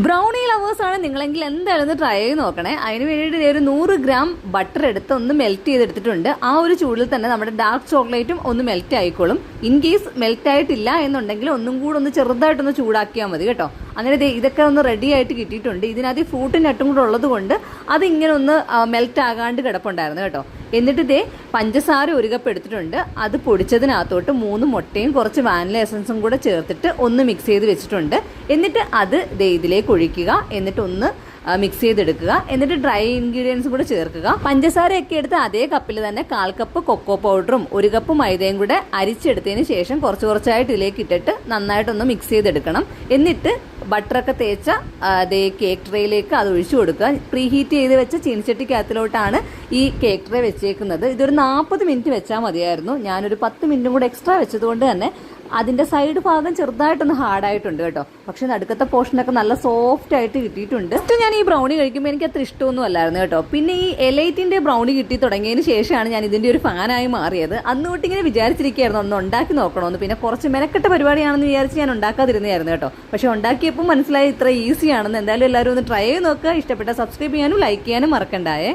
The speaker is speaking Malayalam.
ബ്രൗണി ലവേഴ്സാണ് നിങ്ങളെങ്കിൽ എന്തായാലും ട്രൈ ചെയ്ത് നോക്കണേ. അതിന് വേണ്ടിയിട്ട് ഒരു 100 ഗ്രാം ബട്ടർ എടുത്ത് ഒന്ന് മെൽറ്റ് ചെയ്തെടുത്തിട്ടുണ്ട്. ആ ഒരു ചൂടിൽ തന്നെ നമ്മുടെ ഡാർക്ക് ചോക്ലേറ്റും ഒന്ന് മെൽറ്റ് ആയിക്കോളും. ഇൻ കേസ് മെൽറ്റ് ആയിട്ടില്ല എന്നുണ്ടെങ്കിൽ ഒന്നും കൂടെ ഒന്ന് ചെറുതായിട്ടൊന്ന് ചൂടാക്കിയാൽ മതി കേട്ടോ. അങ്ങനെ ഇതൊക്കെ ഒന്ന് റെഡി ആയിട്ട് കിട്ടിയിട്ടുണ്ട്. ഇതിനകത്ത് ഫ്രൂട്ടും നട്ടും കൂടെ ഉള്ളത് കൊണ്ട് അതിങ്ങനെ ഒന്ന് മെൽറ്റ് ആകാണ്ട് കിടപ്പുണ്ടായിരുന്നു കേട്ടോ. എന്നിട്ട് പഞ്ചസാര 1 കപ്പ് എടുത്തിട്ടുണ്ട്. അത് പൊടിച്ചതിനകത്തോട്ട് 3 മുട്ടയും കുറച്ച് വാനില എസൻസും കൂടെ ചേർത്തിട്ട് ഒന്ന് മിക്സ് ചെയ്ത് വെച്ചിട്ടുണ്ട്. എന്നിട്ട് അത് ഇതിലേക്ക് ഒഴിക്കുക. എന്നിട്ട് ഒന്ന് മിക്സ് ചെയ്തെടുക്കുക. എന്നിട്ട് ഡ്രൈ ഇൻഗ്രീഡിയൻസും കൂടെ ചേർക്കുക. പഞ്ചസാരയൊക്കെ എടുത്ത് അതേ കപ്പിൽ തന്നെ 1/4 കപ്പ് കൊക്കോ പൗഡറും 1 കപ്പ് മൈദയും കൂടെ അരിച്ചെടുത്തതിന് ശേഷം കുറച്ചായിട്ട് ഇതിലേക്ക് ഇട്ടിട്ട് നന്നായിട്ടൊന്ന് മിക്സ് ചെയ്തെടുക്കണം. എന്നിട്ട് ബട്ടറൊക്കെ തേച്ച കേക്ക് ട്രേയിലേക്ക് അത് ഒഴിച്ചു കൊടുക്കുക. പ്രീ ഹീറ്റ് ചെയ്ത് വെച്ച ചീനിച്ചട്ടിക്കകത്തിലോട്ടാണ് ഈ കേക്ക് ട്രേ വെച്ചേക്കുന്നത്. ഇതൊരു 40 മിനിറ്റ് വെച്ചാൽ മതിയായിരുന്നു. ഞാനൊരു 10 മിനിറ്റും കൂടെ എക്സ്ട്രാ വെച്ചതുകൊണ്ട് തന്നെ അതിന്റെ സൈഡ് ഭാഗം ചെറുതായിട്ടൊന്ന് ഹാർഡായിട്ടുണ്ട് കേട്ടോ. പക്ഷെ നടുക്കത്തെ പോർഷനൊക്കെ നല്ല സോഫ്റ്റ് ആയിട്ട് കിട്ടിയിട്ടുണ്ട്. ഞാൻ ഈ ബ്രൗണി കഴിക്കുമ്പോൾ എനിക്ക് അത്ര ഇഷ്ടമൊന്നും അല്ലായിരുന്നു കേട്ടോ. പിന്നെ ഈ എലൈറ്റിന്റെ ബ്രൗണി കിട്ടി തുടങ്ങിയതിന് ശേഷമാണ് ഞാൻ ഇതിന്റെ ഒരു ഫാനായി മാറിയത്. അന്ന് തൊട്ട് ഇങ്ങനെ വിചാരിച്ചിരിക്കുകയായിരുന്നു ഒന്ന് ഉണ്ടാക്കി നോക്കണമെന്ന്. പിന്നെ കുറച്ച് മെനക്കെട്ട പരിപാടിയാണെന്ന് വിചാരിച്ച് ഞാൻ ഉണ്ടാക്കാതിരുന്നായിരുന്നു കേട്ടോ. പക്ഷെ ഉണ്ടാക്കിയപ്പോൾ മനസ്സിലായി ഇത്ര ഈസി ആണെന്ന്. എന്തായാലും എല്ലാവരും ഒന്ന് ട്രൈ ചെയ്ത് നോക്കുക. ഇഷ്ടപ്പെട്ട സബ്സ്ക്രൈബ് ചെയ്യാനും ലൈക്ക് ചെയ്യാനും മറക്കണ്ടായേ.